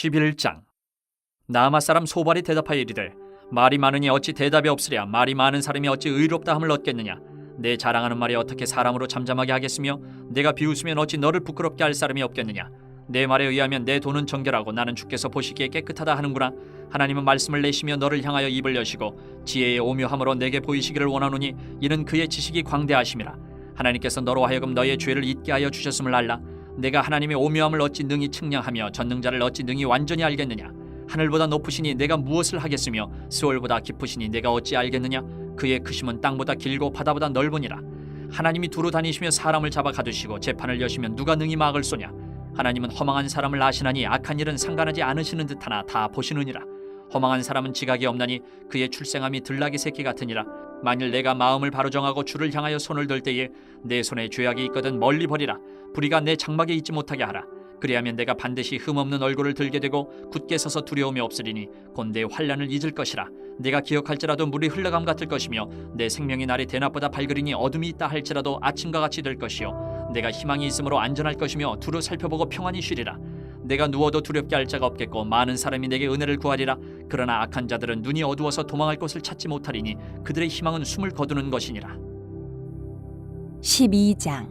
11장. 나아마 사람 소발이 대답하여 이르되 말이 많으니 어찌 대답이 없으랴. 말이 많은 사람이 어찌 의롭다 함을 얻겠느냐. 내 자랑하는 말이 어떻게 사람으로 잠잠하게 하겠으며 내가 비웃으면 어찌 너를 부끄럽게 할 사람이 없겠느냐. 내 말에 의하면 내 돈은 정결하고 나는 주께서 보시기에 깨끗하다 하는구나. 하나님은 말씀을 내시며 너를 향하여 입을 여시고 지혜의 오묘함으로 내게 보이시기를 원하노니 이는 그의 지식이 광대하심이라. 하나님께서 너로 하여금 너의 죄를 잊게 하여 주셨음을 알라. 내가 하나님의 오묘함을 어찌 능히 측량하며 전능자를 어찌 능히 완전히 알겠느냐. 하늘보다 높으시니 내가 무엇을 하겠으며 스올보다 깊으시니 내가 어찌 알겠느냐. 그의 크심은 땅보다 길고 바다보다 넓으니라. 하나님이 두루 다니시며 사람을 잡아 가두시고 재판을 여시면 누가 능히 막을 쏘냐. 하나님은 허망한 사람을 아시나니 악한 일은 상관하지 않으시는 듯하나 다 보시느니라. 허망한 사람은 지각이 없나니 그의 출생함이 들나귀 새끼 같으니라. 만일 내가 마음을 바로 정하고 주를 향하여 손을 들 때에 내 손에 죄악이 있거든 멀리 버리라. 불의가 내 장막에 있지 못하게 하라. 그리하면 내가 반드시 흠없는 얼굴을 들게 되고 굳게 서서 두려움이 없으리니 곧 내 환난을 잊을 것이라. 내가 기억할지라도 물이 흘러감 같을 것이며 내 생명의 날이 대낮보다 밝으리니 어둠이 있다 할지라도 아침과 같이 될 것이요 내가 희망이 있으므로 안전할 것이며 두루 살펴보고 평안히 쉬리라. 내가 누워도 두렵게 할 자가 없겠고 많은 사람이 내게 은혜를 구하리라. 그러나 악한 자들은 눈이 어두워서 도망할 곳을 찾지 못하리니 그들의 희망은 숨을 거두는 것이니라. 12장.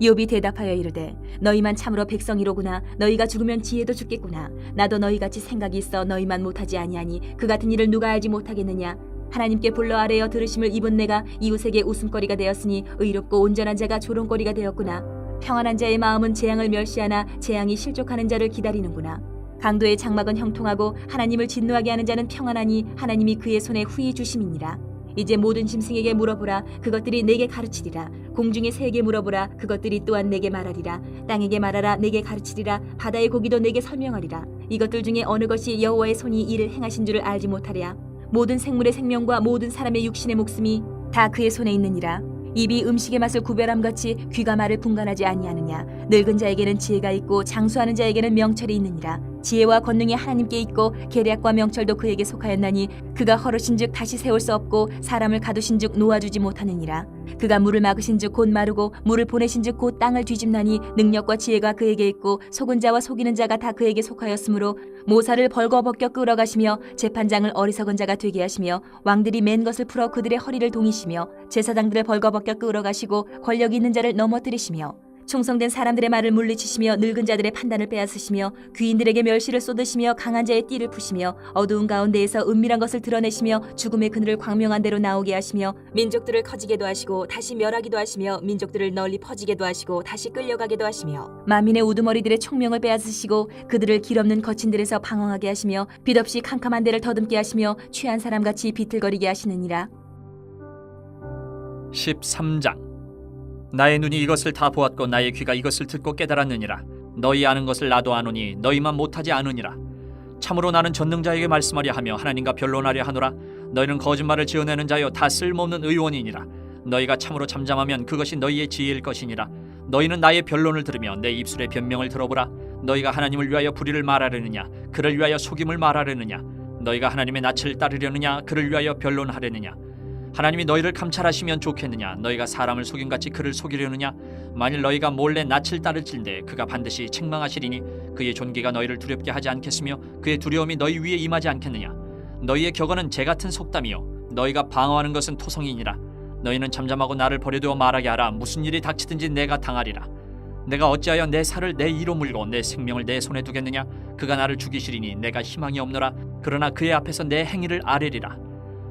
욥이 대답하여 이르되 너희만 참으로 백성이로구나. 너희가 죽으면 지혜도 죽겠구나. 나도 너희같이 생각이 있어 너희만 못하지 아니하니 그 같은 일을 누가 알지 못하겠느냐. 하나님께 불러 아뢰어 들으심을 입은 내가 이웃에게 웃음거리가 되었으니 의롭고 온전한 자가 조롱거리가 되었구나. 평안한 자의 마음은 재앙을 멸시하나 재앙이 실족하는 자를 기다리는구나. 강도의 장막은 형통하고 하나님을 진노하게 하는 자는 평안하니 하나님이 그의 손에 후히 주심이니라. 이제 모든 짐승에게 물어보라. 그것들이 내게 가르치리라. 공중의 새에게 물어보라. 그것들이 또한 내게 말하리라. 땅에게 말하라. 내게 가르치리라. 바다의 고기도 내게 설명하리라. 이것들 중에 어느 것이 여호와의 손이 이를 행하신 줄을 알지 못하랴. 모든 생물의 생명과 모든 사람의 육신의 목숨이 다 그의 손에 있느니라. 입이 음식의 맛을 구별함같이 귀가 말을 분간하지 아니하느냐. 늙은 자에게는 지혜가 있고 장수하는 자에게는 명철이 있느니라. 지혜와 권능이 하나님께 있고 계략과 명철도 그에게 속하였나니 그가 허르신즉 다시 세울 수 없고 사람을 가두신즉 놓아주지 못하느니라. 그가 물을 막으신즉 곧 마르고 물을 보내신즉 곧 땅을 뒤집나니 능력과 지혜가 그에게 있고 속은 자와 속이는 자가 다 그에게 속하였으므로 모사를 벌거벗겨 끌어가시며 재판장을 어리석은 자가 되게 하시며 왕들이 맨 것을 풀어 그들의 허리를 동이시며 제사장들을 벌거벗겨 끌어가시고 권력 있는 자를 넘어뜨리시며 충성된 사람들의 말을 물리치시며 늙은 자들의 판단을 빼앗으시며 귀인들에게 멸시를 쏟으시며 강한 자의 띠를 푸시며 어두운 가운데에서 은밀한 것을 드러내시며 죽음의 그늘을 광명한 대로 나오게 하시며 민족들을 커지게도 하시고 다시 멸하기도 하시며 민족들을 널리 퍼지게도 하시고 다시 끌려가게도 하시며 만민의 우두머리들의 총명을 빼앗으시고 그들을 길없는 거친들에서 방황하게 하시며 빛없이 캄캄한 데를 더듬게 하시며 취한 사람같이 비틀거리게 하시느니라. 13장. 나의 눈이 이것을 다 보았고 나의 귀가 이것을 듣고 깨달았느니라. 너희 아는 것을 나도 아노니 너희만 못하지 않으니라. 참으로 나는 전능자에게 말씀하려 하며 하나님과 변론하려 하노라. 너희는 거짓말을 지어내는 자여 다 쓸모없는 의원이니라. 너희가 참으로 잠잠하면 그것이 너희의 지혜일 것이니라. 너희는 나의 변론을 들으며 내 입술의 변명을 들어보라. 너희가 하나님을 위하여 불의를 말하려느냐 그를 위하여 속임을 말하려느냐. 너희가 하나님의 낯을 따르려느냐 그를 위하여 변론하려느냐. 하나님이 너희를 감찰하시면 좋겠느냐. 너희가 사람을 속임같이 그를 속이려느냐. 만일 너희가 몰래 낯을 따를진대 그가 반드시 책망하시리니 그의 존귀가 너희를 두렵게 하지 않겠으며 그의 두려움이 너희 위에 임하지 않겠느냐. 너희의 격언은 재 같은 속담이요 너희가 방어하는 것은 토성이니라. 너희는 잠잠하고 나를 버려두어 말하게 하라. 무슨 일이 닥치든지 내가 당하리라. 내가 어찌하여 내 살을 내 이로 물고 내 생명을 내 손에 두겠느냐. 그가 나를 죽이시리니 내가 희망이 없노라. 그러나 그의 앞에서 내 행위를 아뢰리라.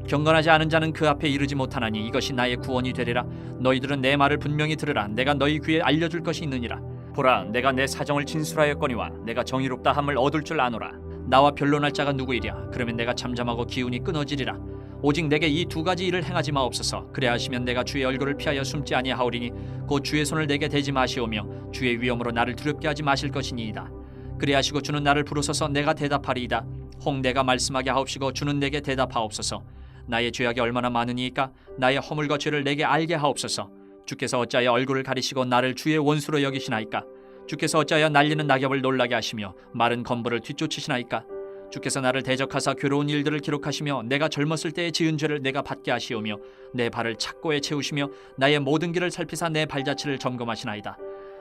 경건하지 않은 자는 그 앞에 이르지 못하나니 이것이 나의 구원이 되리라. 너희들은 내 말을 분명히 들으라. 내가 너희 귀에 알려줄 것이 있느니라. 보라, 내가 내 사정을 진술하였거니와 내가 정의롭다 함을 얻을 줄 아노라. 나와 변론할 자가 누구이랴. 그러면 내가 잠잠하고 기운이 끊어지리라. 오직 내게 이 두 가지 일을 행하지 마옵소서. 그래 하시면 내가 주의 얼굴을 피하여 숨지 아니하오리니 곧 주의 손을 내게 대지 마시오며 주의 위엄으로 나를 두렵게 하지 마실 것이니이다. 그래 하시고 주는 나를 부르소서. 내가 대답하리이다. 혹 내가 말씀하게 하옵시고 주는 내게 대답하옵소서. 나의 죄악이 얼마나 많으니까 나의 허물과 죄를 내게 알게 하옵소서. 주께서 어찌하여 얼굴을 가리시고 나를 주의 원수로 여기시나이까. 주께서 어찌하여 날리는 낙엽을 놀라게 하시며 마른 건부를 뒤쫓으시나이까. 주께서 나를 대적하사 괴로운 일들을 기록하시며 내가 젊었을 때의 지은 죄를 내가 받게 하시오며 내 발을 착고에 채우시며 나의 모든 길을 살피사 내 발자취를 점검하시나이다.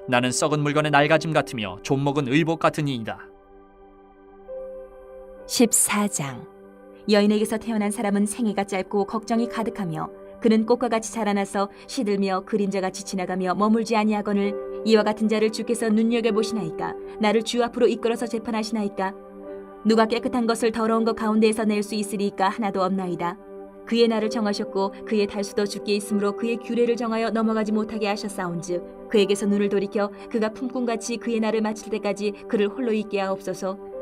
나는 썩은 물건의 낡아짐 같으며 좀 먹은 의복 같은 이이다. 14장. 여인에게서 태어난 사람은 생애가 짧고 걱정이 가득하며 그는 꽃과 같이 자라나서 시들며 그림자같이 지나가며 머물지 아니하거늘 이와 같은 자를 주께서 눈여겨보시나이까. 나를 주 앞으로 이끌어서 재판하시나이까. 누가 깨끗한 것을 더러운 것 가운데에서 낼 수 있으리까. 하나도 없나이다. 그의 날을 정하셨고 그의 달수도 주께 있으므로 그의 규례를 정하여 넘어가지 못하게 하셨사온즉 그에게서 눈을 돌이켜 그가 품꾼같이 그의 날을 마칠 때까지 그를 홀로 있게 하옵소서.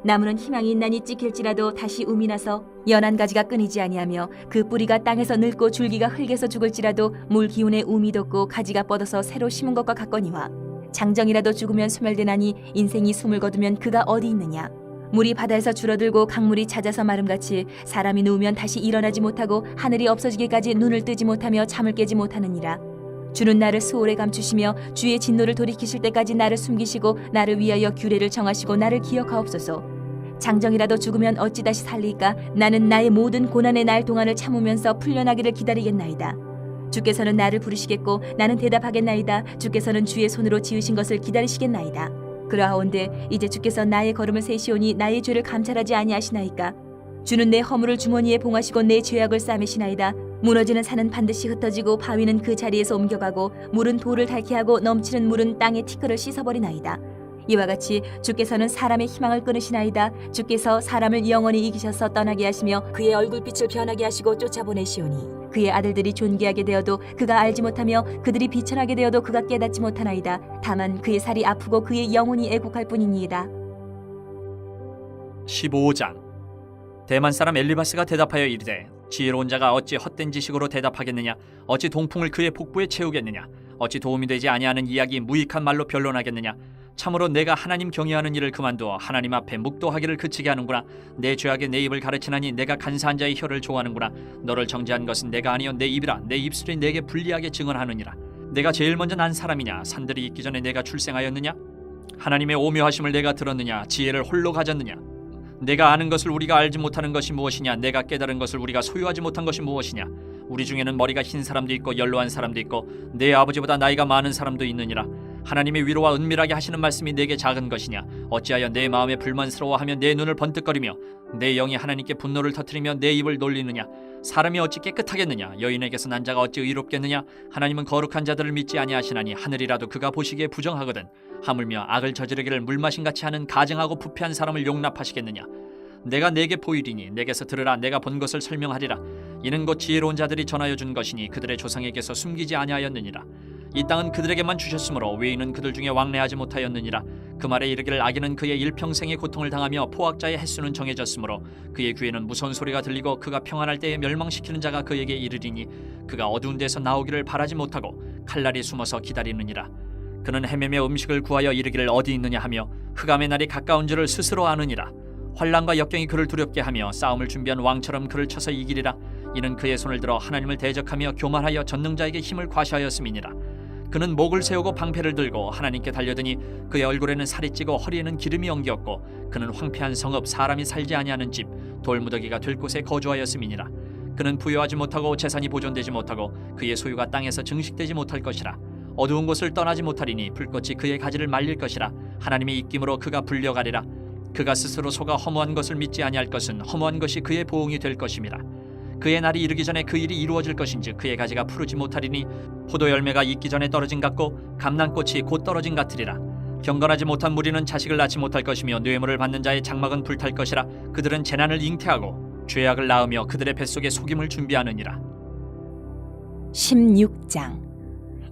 나무는 희망이 있나니 찍힐지라도 다시 움이 나서 연한 가지가 끊이지 아니하며 그 뿌리가 땅에서 늙고 줄기가 흙에서 죽을지라도 물 기운에 움이 돋고 가지가 뻗어서 새로 심은 것과 같거니와 장정이라도 죽으면 소멸되나니 인생이 숨을 거두면 그가 어디 있느냐. 물이 바다에서 줄어들고 강물이 잦아서 마름같이 사람이 누우면 다시 일어나지 못하고 하늘이 없어지기까지 눈을 뜨지 못하며 잠을 깨지 못하느니라. 주는 나를 수월에 감추시며 주의 진노를 돌이키실 때까지 나를 숨기시고 나를 위하여 규례를 정하시고 나를 기억하옵소서. 장정이라도 죽으면 어찌 다시 살리까. 나는 나의 모든 고난의 날 동안을 참으면서 풀려나기를 기다리겠나이다. 주께서는 나를 부르시겠고 나는 대답하겠나이다. 주께서는 주의 손으로 지으신 것을 기다리시겠나이다. 그러하온데 이제 주께서 나의 걸음을 세시오니 나의 죄를 감찰하지 아니하시나이까. 주는 내 허물을 주머니에 봉하시고 내 죄악을 싸매시나이다. 무너지는 산은 반드시 흩어지고 바위는 그 자리에서 옮겨가고 물은 돌을 닳게 하고 넘치는 물은 땅의 티끌을 씻어버리나이다. 이와 같이 주께서는 사람의 희망을 끊으시나이다. 주께서 사람을 영원히 이기셔서 떠나게 하시며 그의 얼굴빛을 변하게 하시고 쫓아보내시오니 그의 아들들이 존귀하게 되어도 그가 알지 못하며 그들이 비천하게 되어도 그가 깨닫지 못하나이다. 다만 그의 살이 아프고 그의 영혼이 애국할 뿐이니이다. 15장. 대만 사람 엘리바스가 대답하여 이르되 지혜로운 자가 어찌 헛된 지식으로 대답하겠느냐. 어찌 동풍을 그의 복부에 채우겠느냐. 어찌 도움이 되지 아니하는 이야기 무익한 말로 변론하겠느냐. 참으로 내가 하나님 경외하는 일을 그만두어 하나님 앞에 묵도하기를 그치게 하는구나. 내 죄악에 내 입을 가르치나니 내가 간사한 자의 혀를 좋아하는구나. 너를 정죄한 것은 내가 아니요 내 입이라. 내 입술이 내게 불리하게 증언하느니라. 내가 제일 먼저 난 사람이냐. 산들이 있기 전에 내가 출생하였느냐. 하나님의 오묘하심을 내가 들었느냐. 지혜를 홀로 가졌느냐. 내가 아는 것을 우리가 알지 못하는 것이 무엇이냐. 내가 깨달은 것을 우리가 소유하지 못한 것이 무엇이냐. 우리 중에는 머리가 흰 사람도 있고 연로한 사람도 있고 내 아버지보다 나이가 많은 사람도 있느니라. 하나님의 위로와 은밀하게 하시는 말씀이 내게 작은 것이냐. 어찌하여 내 마음에 불만스러워하며 내 눈을 번뜩거리며 내 영이 하나님께 분노를 터뜨리며 내 입을 놀리느냐. 사람이 어찌 깨끗하겠느냐. 여인에게서 난 자가 어찌 의롭겠느냐. 하나님은 거룩한 자들을 믿지 아니하시나니 하늘이라도 그가 보시기에 부정하거든. 하물며 악을 저지르기를 물마신같이 하는 가증하고 부패한 사람을 용납하시겠느냐. 내가 내게 보이리니 내게서 들으라. 내가 본 것을 설명하리라. 이는 곧 지혜로운 자들이 전하여 준 것이니 그들의 조상에게서 숨기지 아니하였느니라. 이 땅은 그들에게만 주셨으므로 외인은 그들 중에 왕래하지 못하였느니라. 그 말에 이르기를 악인은 그의 일평생의 고통을 당하며 포악자의 횟수는 정해졌으므로 그의 귀에는 무서운 소리가 들리고 그가 평안할 때에 멸망시키는 자가 그에게 이르리니 그가 어두운 데서 나오기를 바라지 못하고 칼날이 숨어서 기다리느니라. 그는 헤매며 음식을 구하여 이르기를 어디 있느냐 하며 흑암의 날이 가까운 줄을 스스로 아느니라. 환난과 역경이 그를 두렵게 하며 싸움을 준비한 왕처럼 그를 쳐서 이기리라. 이는 그의 손을 들어 하나님을 대적하며 교만하여 전능자에게 힘을 과시하였음이니라. 그는 목을 세우고 방패를 들고 하나님께 달려드니 그의 얼굴에는 살이 찌고 허리에는 기름이 엉겼고 그는 황폐한 성읍 사람이 살지 아니하는 집 돌무더기가 될 곳에 거주하였음이니라. 그는 부여하지 못하고 재산이 보존되지 못하고 그의 소유가 땅에서 증식되지 못할 것이라. 어두운 곳을 떠나지 못하리니 불꽃이 그의 가지를 말릴 것이라. 하나님의 입김으로 그가 불려가리라. 그가 스스로 속아 허무한 것을 믿지 아니할 것은 허무한 것이 그의 보응이 될 것임이라. 그의 날이 이르기 전에 그 일이 이루어질 것인즉 그의 가지가 푸르지 못하리니 포도 열매가 익기 전에 떨어진 같고 감람꽃이 곧 떨어진 같으리라. 경건하지 못한 무리는 자식을 낳지 못할 것이며 뇌물을 받는 자의 장막은 불탈 것이라. 그들은 재난을 잉태하고 죄악을 낳으며 그들의 뱃속에 속임을 준비하느니라. 16장.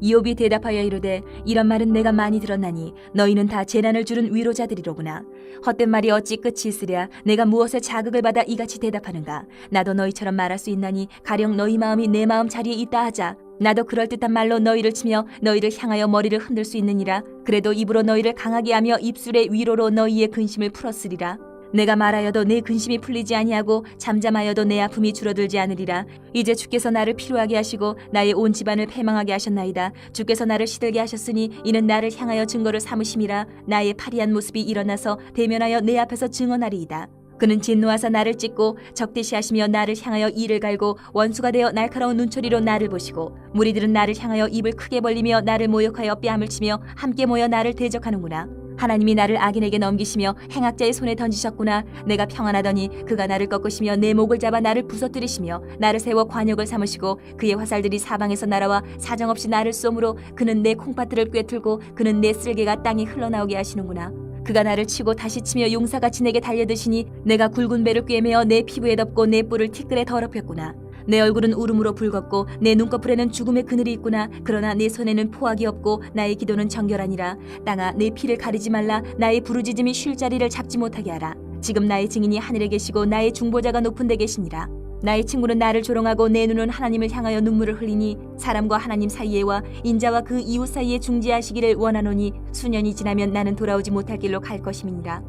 이욥이 대답하여 이르되 이런 말은 내가 많이 들었나니 너희는 다 재난을 주는 위로자들이로구나. 헛된 말이 어찌 끝이 있으랴. 내가 무엇에 자극을 받아 이같이 대답하는가. 나도 너희처럼 말할 수 있나니 가령 너희 마음이 내 마음 자리에 있다 하자. 나도 그럴듯한 말로 너희를 치며 너희를 향하여 머리를 흔들 수 있느니라. 그래도 입으로 너희를 강하게 하며 입술의 위로로 너희의 근심을 풀었으리라. 내가 말하여도 내 근심이 풀리지 아니하고 잠잠하여도 내 아픔이 줄어들지 않으리라. 이제 주께서 나를 피로하게 하시고 나의 온 집안을 패망하게 하셨나이다. 주께서 나를 시들게 하셨으니 이는 나를 향하여 증거를 삼으심이라. 나의 파리한 모습이 일어나서 대면하여 내 앞에서 증언하리이다. 그는 진노하사 나를 찢고 적대시하시며 나를 향하여 이를 갈고 원수가 되어 날카로운 눈초리로 나를 보시고 무리들은 나를 향하여 입을 크게 벌리며 나를 모욕하여 뺨을 치며 함께 모여 나를 대적하는구나. 하나님이 나를 악인에게 넘기시며 행악자의 손에 던지셨구나. 내가 평안하더니 그가 나를 꺾으시며 내 목을 잡아 나를 부서뜨리시며 나를 세워 관역을 삼으시고 그의 화살들이 사방에서 날아와 사정없이 나를 쏘므로 그는 내 콩팥들을 꿰뚫고 그는 내 쓸개가 땅에 흘러나오게 하시는구나. 그가 나를 치고 다시 치며 용사같이 내게 달려드시니 내가 굵은 배를 꿰매어 내 피부에 덮고 내 뿔을 티끌에 더럽혔구나. 내 얼굴은 울음으로 붉었고 내 눈꺼풀에는 죽음의 그늘이 있구나. 그러나 내 손에는 포악이 없고 나의 기도는 정결하니라. 땅아 내 피를 가리지 말라. 나의 부르짖음이 쉴 자리를 잡지 못하게 하라. 지금 나의 증인이 하늘에 계시고 나의 중보자가 높은 데 계시니라. 나의 친구는 나를 조롱하고 내 눈은 하나님을 향하여 눈물을 흘리니 사람과 하나님 사이에와 인자와 그 이웃 사이에 중재하시기를 원하노니 수년이 지나면 나는 돌아오지 못할 길로 갈 것임이니라.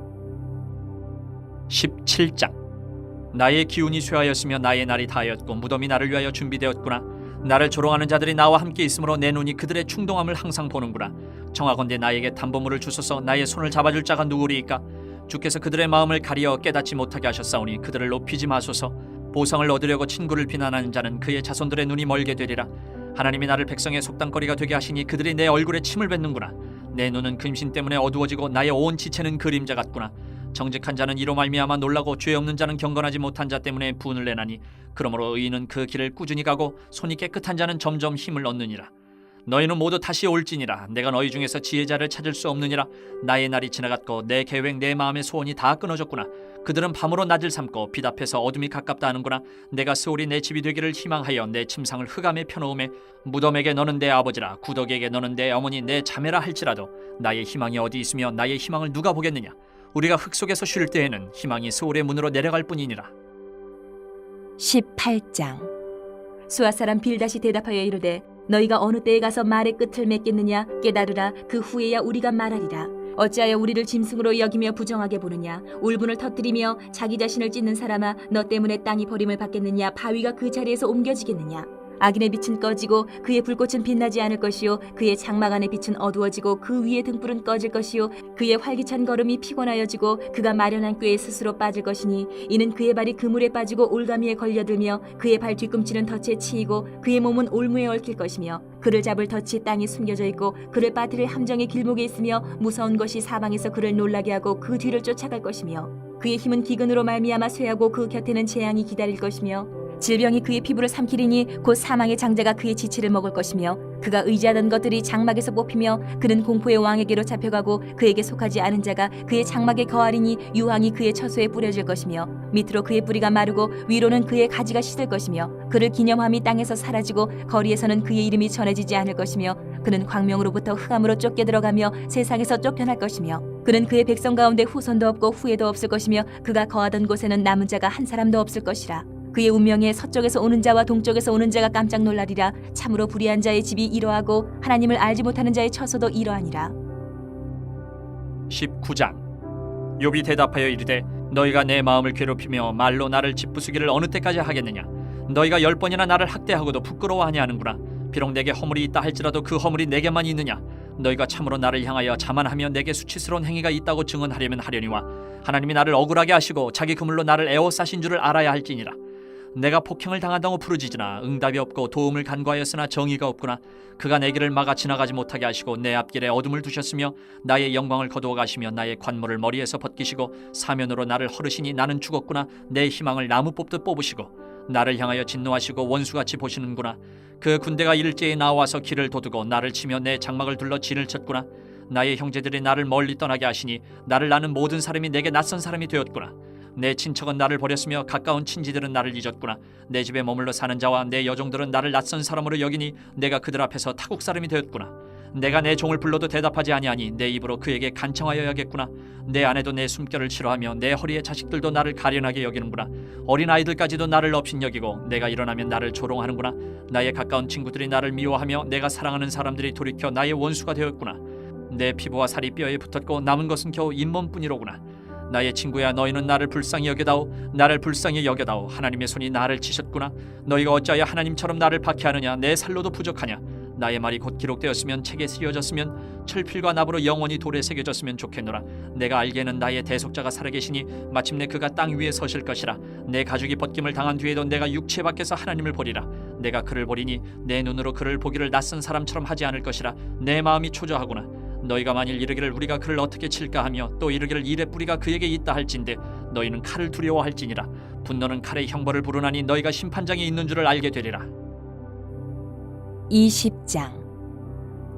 17장. 나의 기운이 쇠하였으며 나의 날이 다하였고 무덤이 나를 위하여 준비되었구나. 나를 조롱하는 자들이 나와 함께 있으므로 내 눈이 그들의 충동함을 항상 보는구나. 청하건대 나에게 담보물을 주소서. 나의 손을 잡아줄 자가 누구리이까? 주께서 그들의 마음을 가리어 깨닫지 못하게 하셨사오니 그들을 높이지 마소서. 보상을 얻으려고 친구를 비난하는 자는 그의 자손들의 눈이 멀게 되리라. 하나님이 나를 백성의 속담거리가 되게 하시니 그들이 내 얼굴에 침을 뱉는구나. 내 눈은 근심 때문에 어두워지고 나의 온 지체는 그림자 같구나. 정직한 자는 이로 말미암아 놀라고 죄 없는 자는 경건하지 못한 자 때문에 분을 내나니 그러므로 의인은 그 길을 꾸준히 가고 손이 깨끗한 자는 점점 힘을 얻느니라. 너희는 모두 다시 올지니라. 내가 너희 중에서 지혜자를 찾을 수 없느니라. 나의 날이 지나갔고 내 계획 내 마음의 소원이 다 끊어졌구나. 그들은 밤으로 낮을 삼고 빛 앞에서 어둠이 가깝다 하는구나. 내가 스올이 내 집이 되기를 희망하여 내 침상을 흑암에 펴놓음에 무덤에게 너는 내 아버지라 구덕에게 너는 내 어머니 내 자매라 할지라도 나의 희망이 어디 있으며 나의 희망을 누가 보겠느냐. 우리가 흙 속에서 쉴 때에는 희망이 스올의 문으로 내려갈 뿐이니라. 18장. 수아 사람 빌닷이 대답하여 이르되 너희가 어느 때에 가서 말의 끝을 맺겠느냐. 깨달으라. 그 후에야 우리가 말하리라. 어찌하여 우리를 짐승으로 여기며 부정하게 보느냐. 울분을 터뜨리며 자기 자신을 찢는 사람아 너 때문에 땅이 버림을 받겠느냐. 바위가 그 자리에서 옮겨지겠느냐. 악인의 빛은 꺼지고 그의 불꽃은 빛나지 않을 것이요 그의 장막 안의 빛은 어두워지고 그 위의 등불은 꺼질 것이요 그의 활기찬 걸음이 피곤하여지고 그가 마련한 꾀에 스스로 빠질 것이니 이는 그의 발이 그물에 빠지고 올가미에 걸려들며 그의 발 뒤꿈치는 덫에 치이고 그의 몸은 올무에 얽힐 것이며 그를 잡을 덫이 땅에 숨겨져 있고 그를 빠뜨릴 함정의 길목에 있으며 무서운 것이 사방에서 그를 놀라게 하고 그 뒤를 쫓아갈 것이며 그의 힘은 기근으로 말미암아 쇠하고 그 곁에는 재앙이 기다릴 것이며 질병이 그의 피부를 삼키리니 곧 사망의 장자가 그의 지체를 먹을 것이며 그가 의지하던 것들이 장막에서 뽑히며 그는 공포의 왕에게로 잡혀가고 그에게 속하지 않은 자가 그의 장막에 거하리니 유황이 그의 처소에 뿌려질 것이며 밑으로 그의 뿌리가 마르고 위로는 그의 가지가 씻을 것이며 그를 기념함이 땅에서 사라지고 거리에서는 그의 이름이 전해지지 않을 것이며 그는 광명으로부터 흑암으로 쫓겨 들어가며 세상에서 쫓겨날 것이며 그는 그의 백성 가운데 후손도 없고 후예도 없을 것이며 그가 거하던 곳에는 남은 자가 한 사람도 없을 것이라. 그의 운명에 서쪽에서 오는 자와 동쪽에서 오는 자가 깜짝 놀라리라. 참으로 불의한 자의 집이 이러하고 하나님을 알지 못하는 자의 처소도 이러하니라. 19장. 욥이 대답하여 이르되 너희가 내 마음을 괴롭히며 말로 나를 짓부수기를 어느 때까지 하겠느냐. 너희가 10번이나 나를 학대하고도 부끄러워하냐 하는구나. 비록 내게 허물이 있다 할지라도 그 허물이 내게만 있느냐. 너희가 참으로 나를 향하여 자만하며 내게 수치스러운 행위가 있다고 증언하려면 하려니와 하나님이 나를 억울하게 하시고 자기 그물로 나를 에워싸신 줄을 알아야 할지니라. 내가 폭행을 당한다고 부르짖으나 응답이 없고 도움을 간구하였으나 정의가 없구나. 그가 내 길을 막아 지나가지 못하게 하시고 내 앞길에 어둠을 두셨으며 나의 영광을 거두어 가시며 나의 관모를 머리에서 벗기시고 사면으로 나를 허르시니 나는 죽었구나. 내 희망을 나무 뽑듯 뽑으시고 나를 향하여 진노하시고 원수같이 보시는구나. 그 군대가 일제히 나와서 길을 도두고 나를 치며 내 장막을 둘러 진을 쳤구나. 나의 형제들이 나를 멀리 떠나게 하시니 나를 나는 모든 사람이 내게 낯선 사람이 되었구나. 내 친척은 나를 버렸으며 가까운 친지들은 나를 잊었구나. 내 집에 머물러 사는 자와 내 여종들은 나를 낯선 사람으로 여기니 내가 그들 앞에서 타국 사람이 되었구나. 내가 내 종을 불러도 대답하지 아니하니 내 입으로 그에게 간청하여야겠구나. 내 아내도 내 숨결을 싫어하며 내 허리의 자식들도 나를 가련하게 여기는구나. 어린 아이들까지도 나를 업신여기고 내가 일어나면 나를 조롱하는구나. 나의 가까운 친구들이 나를 미워하며 내가 사랑하는 사람들이 돌이켜 나의 원수가 되었구나. 내 피부와 살이 뼈에 붙었고 남은 것은 겨우 잇몸뿐이로구나. 나의 친구야 너희는 나를 불쌍히 여겨다오. 나를 불쌍히 여겨다오. 하나님의 손이 나를 치셨구나. 너희가 어찌하여 하나님처럼 나를 박해하느냐. 내 살로도 부족하냐. 나의 말이 곧 기록되었으면 책에 쓰여졌으면 철필과 납으로 영원히 돌에 새겨졌으면 좋겠노라. 내가 알기에는 나의 대속자가 살아계시니 마침내 그가 땅 위에 서실 것이라. 내 가죽이 벗김을 당한 뒤에도 내가 육체 밖에서 하나님을 보리라. 내가 그를 보리니 내 눈으로 그를 보기를 낯선 사람처럼 하지 않을 것이라. 내 마음이 초조하구나. 너희가 만일 이르기를 우리가 그를 어떻게 칠까 하며 또 이르기를 일의 뿌리가 그에게 있다 할진대 너희는 칼을 두려워할지니라. 분노는 칼의 형벌을 부르나니 너희가 심판장에 있는 줄을 알게 되리라. 20장.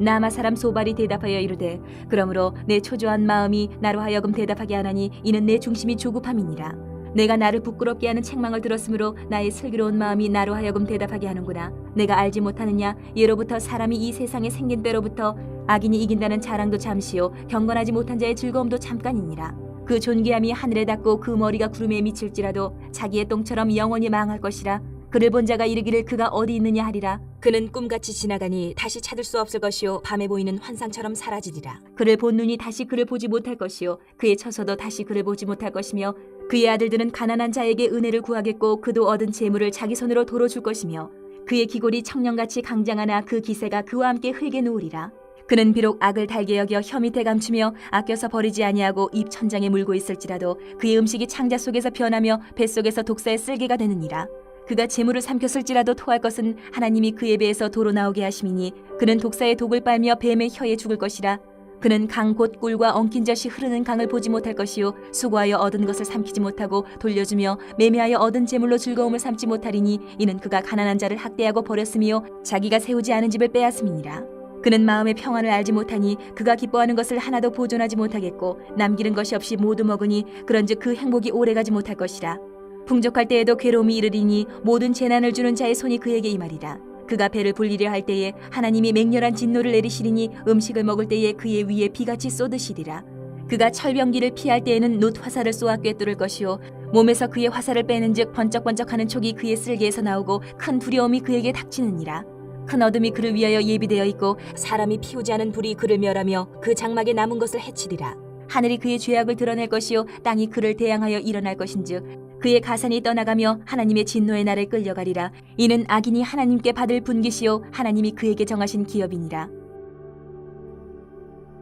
나마 사람 소발이 대답하여 이르되 그러므로 내 초조한 마음이 나로 하여금 대답하게 하나니 이는 내 중심이 조급함이니라. 내가 나를 부끄럽게 하는 책망을 들었으므로 나의 슬기로운 마음이 나로 하여금 대답하게 하는구나. 내가 알지 못하느냐? 예로부터 사람이 이 세상에 생긴 때로부터 악인이 이긴다는 자랑도 잠시요 경건하지 못한 자의 즐거움도 잠깐이니라. 그 존귀함이 하늘에 닿고 그 머리가 구름에 미칠지라도 자기의 똥처럼 영원히 망할 것이라. 그를 본 자가 이르기를 그가 어디 있느냐 하리라. 그는 꿈같이 지나가니 다시 찾을 수 없을 것이요 밤에 보이는 환상처럼 사라지리라. 그를 본 눈이 다시 그를 보지 못할 것이요 그의 처소도 다시 그를 보지 못할 것이며 그의 아들들은 가난한 자에게 은혜를 구하겠고 그도 얻은 재물을 자기 손으로 도로 줄 것이며 그의 기골이 청년같이 강장하나 그 기세가 그와 함께 흙에 누우리라. 그는 비록 악을 달게 여겨 혀 밑에 감추며 아껴서 버리지 아니하고 입 천장에 물고 있을지라도 그의 음식이 창자 속에서 변하며 뱃속에서 독사의 쓸개가 되느니라. 그가 재물을 삼켰을지라도 토할 것은 하나님이 그의 배에서 도로 나오게 하심이니 그는 독사의 독을 빨며 뱀의 혀에 죽을 것이라. 그는 강 곧 꿀과 엉킨 젖이 흐르는 강을 보지 못할 것이요 수고하여 얻은 것을 삼키지 못하고 돌려주며 매매하여 얻은 재물로 즐거움을 삼지 못하리니 이는 그가 가난한 자를 학대하고 버렸으며 자기가 세우지 않은 집을 빼앗음이니라. 그는 마음의 평안을 알지 못하니 그가 기뻐하는 것을 하나도 보존하지 못하겠고 남기는 것이 없이 모두 먹으니 그런즉 그 행복이 오래가지 못할 것이라. 풍족할 때에도 괴로움이 이르리니 모든 재난을 주는 자의 손이 그에게 임하리라. 그가 배를 불리려 할 때에 하나님이 맹렬한 진노를 내리시리니 음식을 먹을 때에 그의 위에 비같이 쏟으시리라. 그가 철병기를 피할 때에는 놋 화살을 쏘아 꿰뚫을 것이요 몸에서 그의 화살을 빼는즉 번쩍번쩍하는 촉이 그의 쓸개에서 나오고 큰 두려움이 그에게 닥치느니라. 큰 어둠이 그를 위하여 예비되어 있고 사람이 피우지 않은 불이 그를 멸하며 그 장막에 남은 것을 해치리라. 하늘이 그의 죄악을 드러낼 것이요 땅이 그를 대항하여 일어날 것인즉 그의 가산이 떠나가며 하나님의 진노의 날에 끌려가리라. 이는 악인이 하나님께 받을 분깃이요 하나님이 그에게 정하신 기업이니라.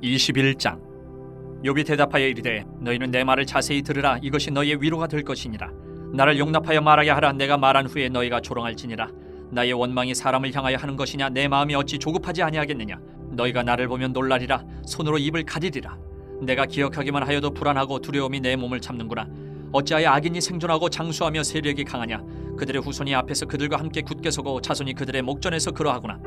21장. 욥이 대답하여 이르되 너희는 내 말을 자세히 들으라. 이것이 너희의 위로가 될 것이니라. 나를 용납하여 말하게 하라. 내가 말한 후에 너희가 조롱할지니라. 나의 원망이 사람을 향하여 하는 것이냐? 내 마음이 어찌 조급하지 아니하겠느냐? 너희가 나를 보면 놀라리라. 손으로 입을 가리리라. 내가 기억하기만 하여도 불안하고 두려움이 내 몸을 잡는구나. 어찌하여 악인이 생존하고 장수하며 세력이 강하냐? 그들의 후손이 앞에서 그들과 함께 굳게 서고 자손이 그들의 목전에서 그러하구나.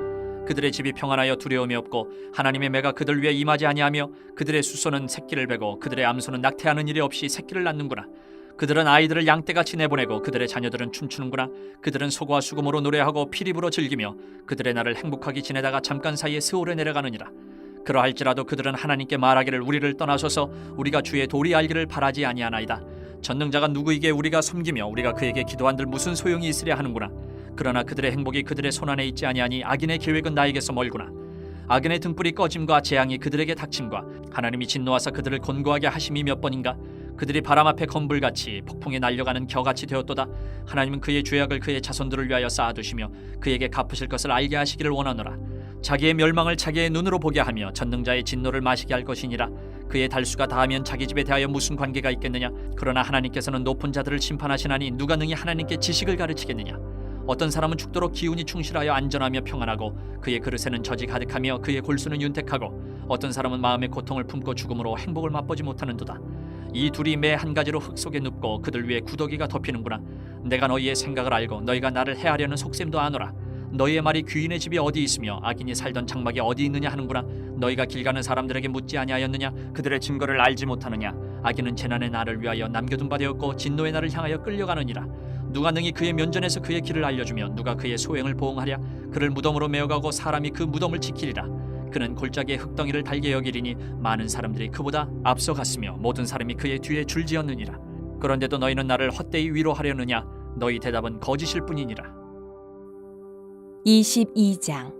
그들의 집이 평안하여 두려움이 없고 하나님의 매가 그들 위에 임하지 아니하며 그들의 수소는 새끼를 베고 그들의 암소는 낙태하는 일이 없이 새끼를 낳는구나. 그들은 아이들을 양떼같이 내보내고 그들의 자녀들은 춤추는구나. 그들은 소고와 수금으로 노래하고 피리부로 즐기며 그들의 날을 행복하게 지내다가 잠깐 사이에 스올에 내려가느니라. 그러할지라도 그들은 하나님께 말하기를 우리를 떠나소서 우리가 주의 도리 알기를 바라지 아니하나이다. 전능자가 누구에게 우리가 섬기며 우리가 그에게 기도한들 무슨 소용이 있으랴 하는구나. 그러나 그들의 행복이 그들의 손안에 있지 아니하니 악인의 계획은 나에게서 멀구나. 악인의 등불이 꺼짐과 재앙이 그들에게 닥침과 하나님이 진노하사 그들을 곤고하게 하심이 몇 번인가. 그들이 바람 앞에 건불같이 폭풍에 날려가는 겨같이 되었도다. 하나님은 그의 죄악을 그의 자손들을 위하여 쌓아두시며 그에게 갚으실 것을 알게 하시기를 원하노라. 자기의 멸망을 자기의 눈으로 보게 하며 전능자의 진노를 마시게 할 것이니라. 그의 달수가 다하면 자기 집에 대하여 무슨 관계가 있겠느냐? 그러나 하나님께서는 높은 자들을 심판하시나니 누가 능히 하나님께 지식을 가르치겠느냐? 어떤 사람은 죽도록 기운이 충실하여 안전하며 평안하고 그의 그릇에는 젖이 가득하며 그의 골수는 윤택하고 어떤 사람은 마음의 고통을 품고 죽음으로 행복을 맛보지 못하는도다. 이 둘이 매 한 가지로 흙 속에 눕고 그들 위에 구더기가 덮이는구나. 내가 너희의 생각을 알고 너희가 나를 해하려는 속셈도 아노라. 너희의 말이 귀인의 집이 어디 있으며 악인이 살던 장막이 어디 있느냐 하는구나. 너희가 길 가는 사람들에게 묻지 아니하였느냐? 그들의 증거를 알지 못하느냐? 악인은 재난의 날을 위하여 남겨둔 바 되었고 진노의 날을 향하여 끌려가느니라. 누가 능히 그의 면전에서 그의 길을 알려주며 누가 그의 소행을 보응하랴? 그를 무덤으로 메어가고 사람이 그 무덤을 지키리라. 그는 골짜기에 흙덩이를 달게 여기리니 많은 사람들이 그보다 앞서갔으며 모든 사람이 그의 뒤에 줄지었느니라. 그런데도 너희는 나를 헛되이 위로하려느냐? 너희 대답은 거짓일 뿐이니라. 22장.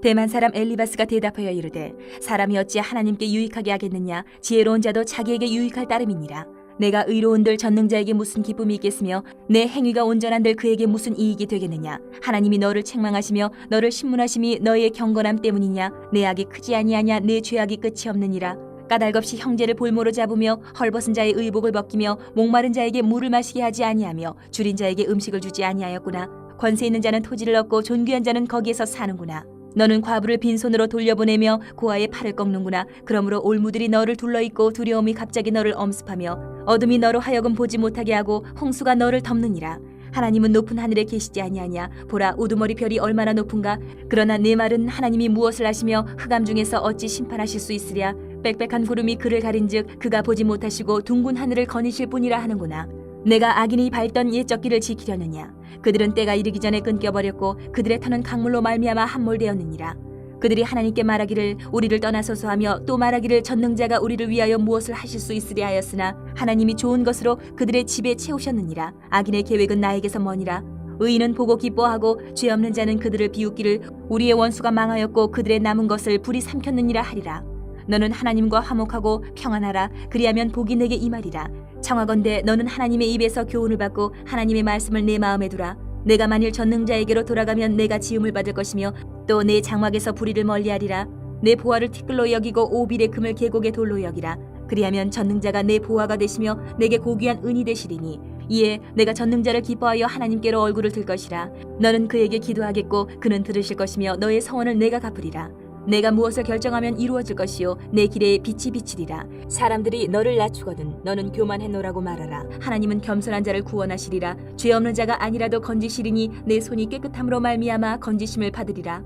대만 사람 엘리바스가 대답하여 이르되 사람이 어찌 하나님께 유익하게 하겠느냐? 지혜로운 자도 자기에게 유익할 따름이니라. 내가 의로운들 전능자에게 무슨 기쁨이 있겠으며 내 행위가 온전한들 그에게 무슨 이익이 되겠느냐? 하나님이 너를 책망하시며 너를 신문하심이 너희의 경건함 때문이냐? 내 악이 크지 아니하냐? 내 죄악이 끝이 없느니라. 까닭없이 형제를 볼모로 잡으며 헐벗은 자의 의복을 벗기며 목마른 자에게 물을 마시게 하지 아니하며 줄인 자에게 음식을 주지 아니하였구나. 권세 있는 자는 토지를 얻고 존귀한 자는 거기에서 사는구나. 너는 과부를 빈손으로 돌려보내며 고아의 팔을 꺾는구나. 그러므로 올무들이 너를 둘러있고 두려움이 갑자기 너를 엄습하며 어둠이 너로 하여금 보지 못하게 하고 홍수가 너를 덮느니라. 하나님은 높은 하늘에 계시지 아니하냐. 보라, 우두머리 별이 얼마나 높은가. 그러나 내 말은 하나님이 무엇을 하시며 흑암 중에서 어찌 심판하실 수 있으랴. 빽빽한 구름이 그를 가린즉 그가 보지 못하시고 둥근 하늘을 거니실 뿐이라 하는구나. 내가 악인이 밟던 옛적 길을 지키려느냐. 그들은 때가 이르기 전에 끊겨버렸고 그들의 터는 강물로 말미암아 함몰되었느니라. 그들이 하나님께 말하기를 우리를 떠나소서 하며 또 말하기를 전능자가 우리를 위하여 무엇을 하실 수 있으랴 하였으나 하나님이 좋은 것으로 그들의 집에 채우셨느니라. 악인의 계획은 나에게서 머니라. 의인은 보고 기뻐하고 죄 없는 자는 그들을 비웃기를 우리의 원수가 망하였고 그들의 남은 것을 불이 삼켰느니라 하리라. 너는 하나님과 화목하고 평안하라. 그리하면 복이 내게 임하리라. 청하건대 너는 하나님의 입에서 교훈을 받고 하나님의 말씀을 내 마음에 두라. 내가 만일 전능자에게로 돌아가면 내가 지음을 받을 것이며 또 내 장막에서 불의를 멀리하리라. 내 보화를 티끌로 여기고 오빌의 금을 계곡의 돌로 여기라. 그리하면 전능자가 내 보화가 되시며 내게 고귀한 은이 되시리니 이에 내가 전능자를 기뻐하여 하나님께로 얼굴을 들 것이라. 너는 그에게 기도하겠고 그는 들으실 것이며 너의 성원을 내가 갚으리라. 내가 무엇을 결정하면 이루어질 것이요 내 길에 빛이 비치리라. 사람들이 너를 낮추거든 너는 교만해노라고 말하라. 하나님은 겸손한 자를 구원하시리라. 죄 없는 자가 아니라도 건지시리니 내 손이 깨끗함으로 말미암아 건지심을 받으리라.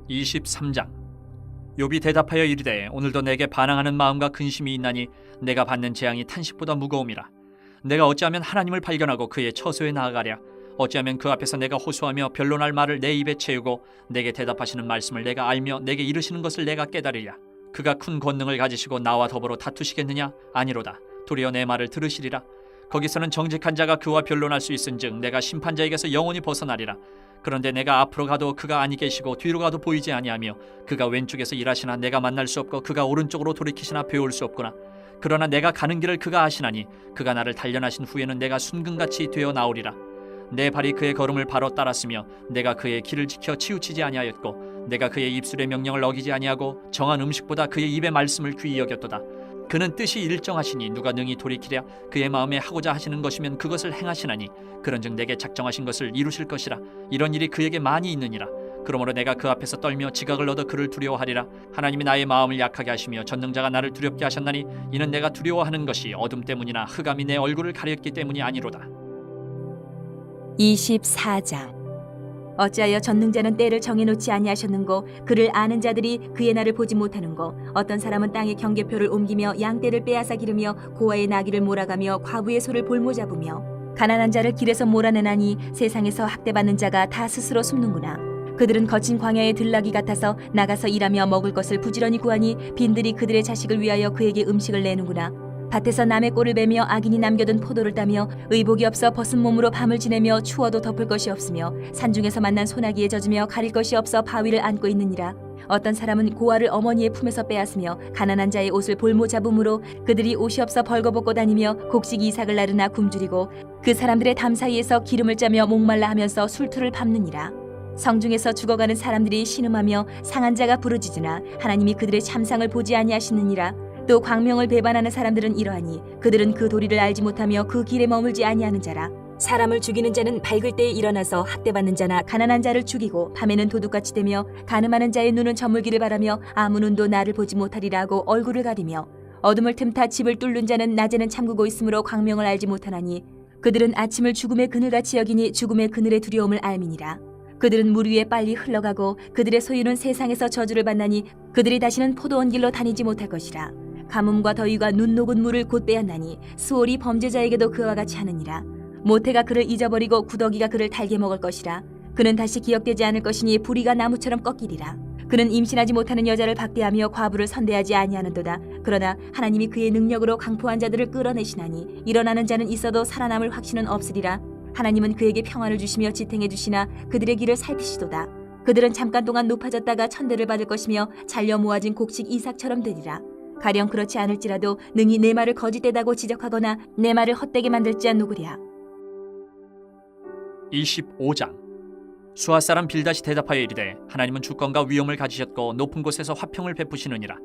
23장. 욥이 대답하여 이르되 오늘도 내게 반항하는 마음과 근심이 있나니 내가 받는 재앙이 탄식보다 무거움이라. 내가 어찌하면 하나님을 발견하고 그의 처소에 나아가랴. 어찌하면 그 앞에서 내가 호소하며 변론할 말을 내 입에 채우고 내게 대답하시는 말씀을 내가 알며 내게 이르시는 것을 내가 깨달으랴. 그가 큰 권능을 가지시고 나와 더불어 다투시겠느냐? 아니로다. 도리어 내 말을 들으시리라. 거기서는 정직한 자가 그와 변론할 수 있은즉 내가 심판자에게서 영원히 벗어나리라. 그런데 내가 앞으로 가도 그가 아니 계시고 뒤로 가도 보이지 아니하며 그가 왼쪽에서 일하시나 내가 만날 수 없고 그가 오른쪽으로 돌이키시나 배울 수 없구나. 그러나 내가 가는 길을 그가 아시나니 그가 나를 단련하신 후에는 내가 순금같이 되어 나오리라. 내 발이 그의 걸음을 바로 따랐으며 내가 그의 길을 지켜 치우치지 아니하였고 내가 그의 입술의 명령을 어기지 아니하고 정한 음식보다 그의 입의 말씀을 귀히 여겼도다. 그는 뜻이 일정하시니 누가 능히 돌이키랴. 그의 마음에 하고자 하시는 것이면 그것을 행하시나니 그런즉 내게 작정하신 것을 이루실 것이라. 이런 일이 그에게 많이 있느니라. 그러므로 내가 그 앞에서 떨며 지각을 얻어 그를 두려워하리라. 하나님이 나의 마음을 약하게 하시며 전능자가 나를 두렵게 하셨나니 이는 내가 두려워하는 것이 어둠 때문이나 흑암이 내 얼굴을 가렸기 때문이 아니로다. 24장. 어찌하여 전능자는 때를 정해놓지 아니하셨는고 그를 아는 자들이 그의 날을 보지 못하는고 어떤 사람은 땅의 경계표를 옮기며 양떼를 빼앗아 기르며 고아의 나귀를 몰아가며 과부의 소를 볼모잡으며 가난한 자를 길에서 몰아내나니 세상에서 학대받는 자가 다 스스로 숨는구나. 그들은 거친 광야의 들나귀 같아서 나가서 일하며 먹을 것을 부지런히 구하니 빈들이 그들의 자식을 위하여 그에게 음식을 내는구나. 밭에서 남의 꼴을 베며 악인이 남겨둔 포도를 따며 의복이 없어 벗은 몸으로 밤을 지내며 추워도 덮을 것이 없으며 산중에서 만난 소나기에 젖으며 가릴 것이 없어 바위를 안고 있느니라. 어떤 사람은 고아를 어머니의 품에서 빼앗으며 가난한 자의 옷을 볼모 잡음으로 그들이 옷이 없어 벌거벗고 다니며 곡식 이삭을 나르나 굶주리고 그 사람들의 담 사이에서 기름을 짜며 목말라 하면서 술투를 밟느니라. 성중에서 죽어가는 사람들이 신음하며 상한 자가 부르짖으나 하나님이 그들의 참상을 보지 아니하시느니라. 또 광명을 배반하는 사람들은 이러하니 그들은 그 도리를 알지 못하며 그 길에 머물지 아니하는 자라. 사람을 죽이는 자는 밝을 때에 일어나서 학대받는 자나 가난한 자를 죽이고 밤에는 도둑같이 되며 간음하는 자의 눈은 저물기를 바라며 아무 눈도 나를 보지 못하리라 하고 얼굴을 가리며 어둠을 틈타 집을 뚫는 자는 낮에는 잠그고 있으므로 광명을 알지 못하나니 그들은 아침을 죽음의 그늘같이 여기니 죽음의 그늘의 두려움을 알미니라. 그들은 물 위에 빨리 흘러가고 그들의 소유는 세상에서 저주를 받나니 그들이 다시는 포도원 길로 다니지 못할 것이라. 가뭄과 더위가 눈 녹은 물을 곧 빼앗나니 수월이 범죄자에게도 그와 같이 하느니라. 모태가 그를 잊어버리고 구더기가 그를 달게 먹을 것이라. 그는 다시 기억되지 않을 것이니 부리가 나무처럼 꺾이리라. 그는 임신하지 못하는 여자를 박대하며 과부를 선대하지 아니하는도다. 그러나 하나님이 그의 능력으로 강포한 자들을 끌어내시나니 일어나는 자는 있어도 살아남을 확신은 없으리라. 하나님은 그에게 평안을 주시며 지탱해 주시나 그들의 길을 살피시도다. 그들은 잠깐 동안 높아졌다가 천대를 받을 것이며 잘려 모아진 곡식 이삭처럼 되리라. 가령 그렇지 않을지라도 능히 내 말을 거짓되다고 지적하거나 내 말을 헛되게 만들지 않누구랴. 25장. 수아 사람 빌닷이 대답하여 이르되 하나님은 주권과 위엄을 가지셨고 높은 곳에서 화평을 베푸시느니라.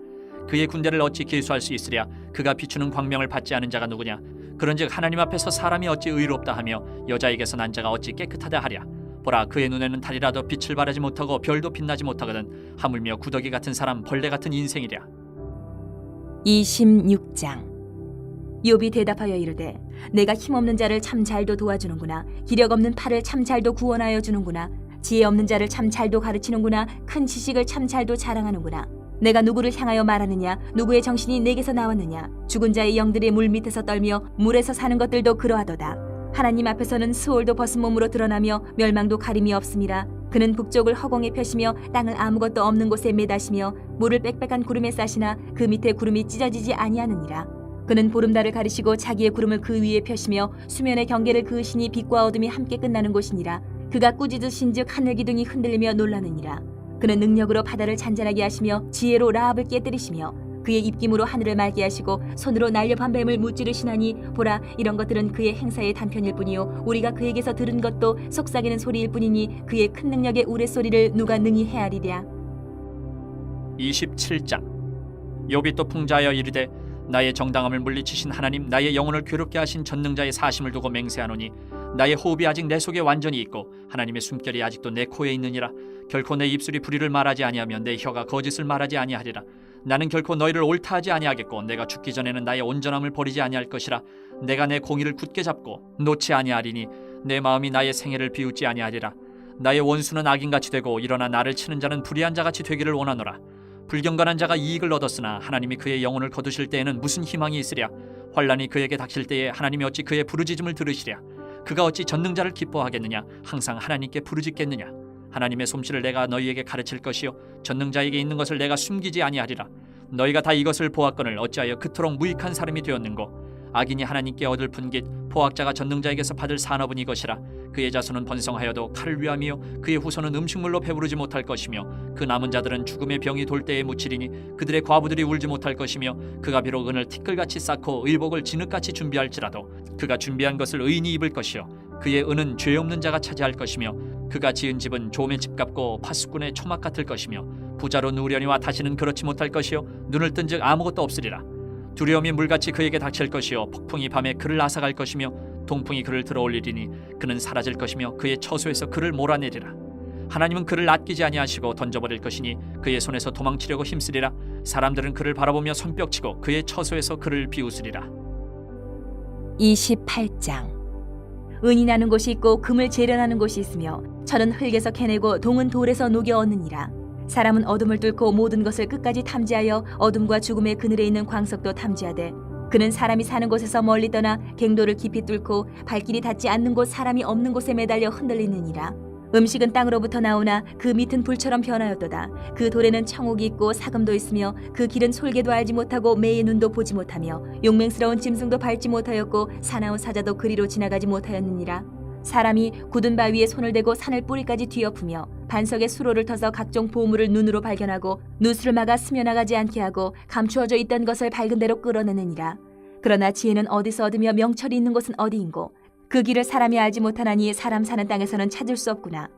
그의 군대를 어찌 계수할 수 있으랴. 그가 비추는 광명을 받지 않은 자가 누구냐. 그런즉 하나님 앞에서 사람이 어찌 의롭다 하며 여자에게서 난 자가 어찌 깨끗하다 하랴. 보라, 그의 눈에는 달이라도 빛을 발하지 못하고 별도 빛나지 못하거든 하물며 구더기 같은 사람, 벌레 같은 인생이랴. 26장. 욥이 대답하여 이르되 내가 힘없는 자를 참 잘도 도와주는구나. 기력 없는 팔을 참 잘도 구원하여 주는구나. 지혜 없는 자를 참 잘도 가르치는구나. 큰 지식을 참 잘도 자랑하는구나. 내가 누구를 향하여 말하느냐? 누구의 정신이 내게서 나왔느냐? 죽은 자의 영들이 물 밑에서 떨며 물에서 사는 것들도 그러하도다. 하나님 앞에서는 수월도 벗은 몸으로 드러나며 멸망도 가림이 없음이라. 그는 북쪽을 허공에 펴시며 땅을 아무것도 없는 곳에 매다시며 물을 빽빽한 구름에 싸시나 그 밑에 구름이 찢어지지 아니하느니라. 그는 보름달을 가리시고 자기의 구름을 그 위에 펴시며 수면의 경계를 그으시니 빛과 어둠이 함께 끝나는 곳이니라. 그가 꾸짖으신즉 하늘 기둥이 흔들리며 놀라느니라. 그는 능력으로 바다를 잔잔하게 하시며 지혜로 라합을 깨뜨리시며 그의 입김으로 하늘을 맑게 하시고 손으로 날렵한 뱀을 무찌르시나니 보라, 이런 것들은 그의 행사의 단편일 뿐이요 우리가 그에게서 들은 것도 속삭이는 소리일 뿐이니 그의 큰 능력의 우레소리를 누가 능히 헤아리랴. 27장. 욥이 또 풍자하여 이르되 나의 정당함을 물리치신 하나님, 나의 영혼을 괴롭게 하신 전능자의 사심을 두고 맹세하노니 나의 호흡이 아직 내 속에 완전히 있고 하나님의 숨결이 아직도 내 코에 있느니라. 결코 내 입술이 불의를 말하지 아니하며 내 혀가 거짓을 말하지 아니하리라. 나는 결코 너희를 옳다 하지 아니하겠고 내가 죽기 전에는 나의 온전함을 버리지 아니할 것이라. 내가 내 공의를 굳게 잡고 놓지 아니하리니 내 마음이 나의 생애를 비웃지 아니하리라. 나의 원수는 악인같이 되고 일어나 나를 치는 자는 불의한 자같이 되기를 원하노라. 불경건한 자가 이익을 얻었으나 하나님이 그의 영혼을 거두실 때에는 무슨 희망이 있으랴. 환난이 그에게 닥칠 때에 하나님이 어찌 그의 부르짖음을 들으시랴. 그가 어찌 전능자를 기뻐하겠느냐. 항상 하나님께 부르짖겠느냐. 하나님의 솜씨를 내가 너희에게 가르칠 것이요 전능자에게 있는 것을 내가 숨기지 아니하리라. 너희가 다 이것을 보았거늘 어찌하여 그토록 무익한 사람이 되었는고. 악인이 하나님께 얻을 분깃, 포악자가 전능자에게서 받을 산업은 이것이라. 그의 자손은 번성하여도 칼을 위함이요 그의 후손은 음식물로 배부르지 못할 것이며 그 남은 자들은 죽음의 병이 돌 때에 묻히리니 그들의 과부들이 울지 못할 것이며 그가 비록 은을 티끌같이 쌓고 의복을 진흙같이 준비할지라도 그가 준비한 것을 의인이 입을 것이요 그의 은은 죄 없는 자가 차지할 것이며 그가 지은 집은 조음의 집 같고 파수꾼의 초막 같을 것이며 부자로 누우려니와 다시는 그렇지 못할 것이요 눈을 뜬즉 아무것도 없으리라. 두려움이 물같이 그에게 닥칠 것이요 폭풍이 밤에 그를 앗아갈 것이며 동풍이 그를 들어올리리니 그는 사라질 것이며 그의 처소에서 그를 몰아내리라. 하나님은 그를 아끼지 아니하시고 던져버릴 것이니 그의 손에서 도망치려고 힘쓰리라. 사람들은 그를 바라보며 손뼉치고 그의 처소에서 그를 비웃으리라. 28장. 은이 나는 곳이 있고 금을 재련하는 곳이 있으며 철은 흙에서 캐내고 동은 돌에서 녹여 얻느니라. 사람은 어둠을 뚫고 모든 것을 끝까지 탐지하여 어둠과 죽음의 그늘에 있는 광석도 탐지하되 그는 사람이 사는 곳에서 멀리 떠나 갱도를 깊이 뚫고 발길이 닿지 않는 곳 사람이 없는 곳에 매달려 흔들리느니라. 음식은 땅으로부터 나오나 그 밑은 불처럼 변하였도다. 그 돌에는 청옥이 있고 사금도 있으며 그 길은 솔개도 알지 못하고 매의 눈도 보지 못하며 용맹스러운 짐승도 밟지 못하였고 사나운 사자도 그리로 지나가지 못하였느니라. 사람이 굳은 바위에 손을 대고 산을 뿌리까지 뒤엎으며 반석에 수로를 터서 각종 보물을 눈으로 발견하고 누수를 막아 스며나가지 않게 하고 감추어져 있던 것을 밝은 대로 끌어내느니라. 그러나 지혜는 어디서 얻으며 명철이 있는 곳은 어디인고 그 길을 사람이 알지 못하나니 사람 사는 땅에서는 찾을 수 없구나.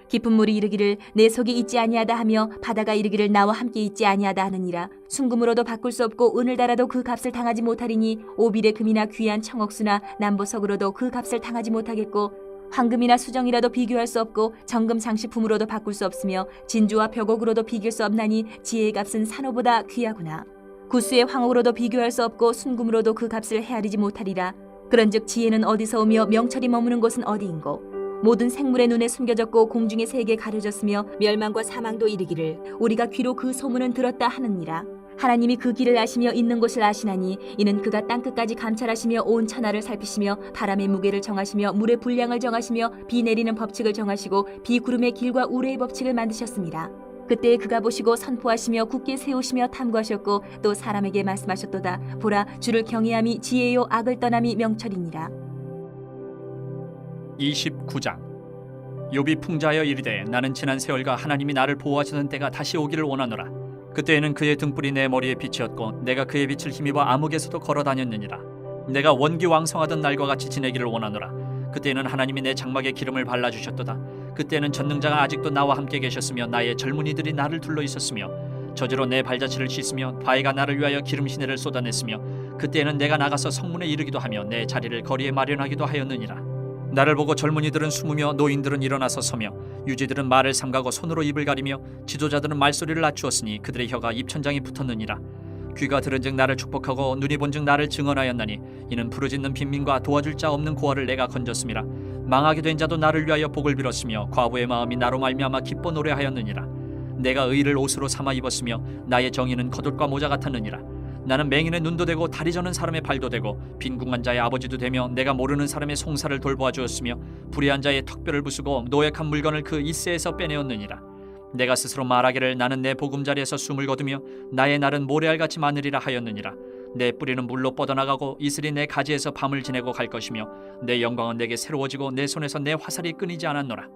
깊은 물이 이르기를 내 속에 있지 아니하다 하며 바다가 이르기를 나와 함께 있지 아니하다 하느니라. 순금으로도 바꿀 수 없고 은을 달아도 그 값을 당하지 못하리니 오빌의 금이나 귀한 청옥수나 남보석으로도 그 값을 당하지 못하겠고 황금이나 수정이라도 비교할 수 없고 정금 장식품으로도 바꿀 수 없으며 진주와 벽옥으로도 비길 수 없나니 지혜의 값은 산호보다 귀하구나. 구스의 황옥으로도 비교할 수 없고 순금으로도 그 값을 헤아리지 못하리라. 그런즉 지혜는 어디서 오며 명철이 머무는 곳은 어디인고. 모든 생물의 눈에 숨겨졌고 공중의 세계에 가려졌으며 멸망과 사망도 이르기를 우리가 귀로 그 소문은 들었다 하느니라. 하나님이 그 길을 아시며 있는 곳을 아시나니 이는 그가 땅끝까지 감찰하시며 온 천하를 살피시며 바람의 무게를 정하시며 물의 분량을 정하시며 비 내리는 법칙을 정하시고 비구름의 길과 우레의 법칙을 만드셨습니다. 그때 그가 보시고 선포하시며 굳게 세우시며 탐구하셨고 또 사람에게 말씀하셨도다. 보라, 주를 경외함이 지혜요 악을 떠남이 명철이니라. 29장. 욥이 풍자하여 이르되 나는 지난 세월과 하나님이 나를 보호하시던 때가 다시 오기를 원하노라. 그때에는 그의 등불이 내 머리에 빛이었고 내가 그의 빛을 힘입어 암흑에서도 걸어 다녔느니라. 내가 원기왕성하던 날과 같이 지내기를 원하노라. 그때에는 하나님이 내 장막에 기름을 발라주셨도다. 그때는 전능자가 아직도 나와 함께 계셨으며 나의 젊은이들이 나를 둘러 있었으며 저주로 내 발자취를 씻으며 바위가 나를 위하여 기름 시내를 쏟아냈으며 그때에는 내가 나가서 성문에 이르기도 하며 내 자리를 거리에 마련하기도 하였느니라. 나를 보고 젊은이들은 숨으며 노인들은 일어나서 서며 유지들은 말을 삼가고 손으로 입을 가리며 지도자들은 말소리를 낮추었으니 그들의 혀가 입천장이 붙었느니라. 귀가 들은즉 나를 축복하고 눈이 본즉 나를 증언하였나니 이는 부르짖는 빈민과 도와줄 자 없는 고아를 내가 건졌음이라. 망하게 된 자도 나를 위하여 복을 빌었으며 과부의 마음이 나로 말미암아 기뻐 노래하였느니라. 내가 의를 옷으로 삼아 입었으며 나의 정의는 겉옷과 모자 같았느니라. 나는 맹인의 눈도 되고 다리 저는 사람의 발도 되고 빈궁한 자의 아버지도 되며 내가 모르는 사람의 송사를 돌보아 주었으며 불의한 자의 턱뼈를 부수고 노획한 물건을 그 이새에서 빼내었느니라. 내가 스스로 말하기를 나는 내 보금자리에서 숨을 거두며 나의 날은 모래알같이 많으리라 하였느니라. 내 뿌리는 물로 뻗어나가고 이슬이 내 가지에서 밤을 지내고 갈 것이며 내 영광은 내게 새로워지고 내 손에서 내 화살이 끊이지 않았노라.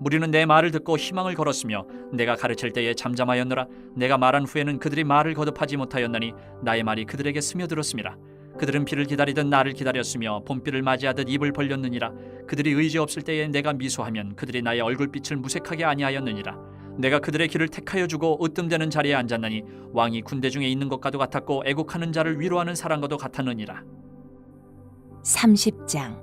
무리는 내 말을 듣고 희망을 걸었으며 내가 가르칠 때에 잠잠하였노라. 내가 말한 후에는 그들이 말을 거듭하지 못하였나니 나의 말이 그들에게 스며들었음이라. 그들은 비를 기다리듯 나를 기다렸으며 봄비를 맞이하듯 입을 벌렸느니라. 그들이 의지 없을 때에 내가 미소하면 그들이 나의 얼굴빛을 무색하게 아니하였느니라. 내가 그들의 길을 택하여 주고 으뜸되는 자리에 앉았나니 왕이 군대 중에 있는 것과도 같았고 애국하는 자를 위로하는 사람과도 같았느니라. 30장.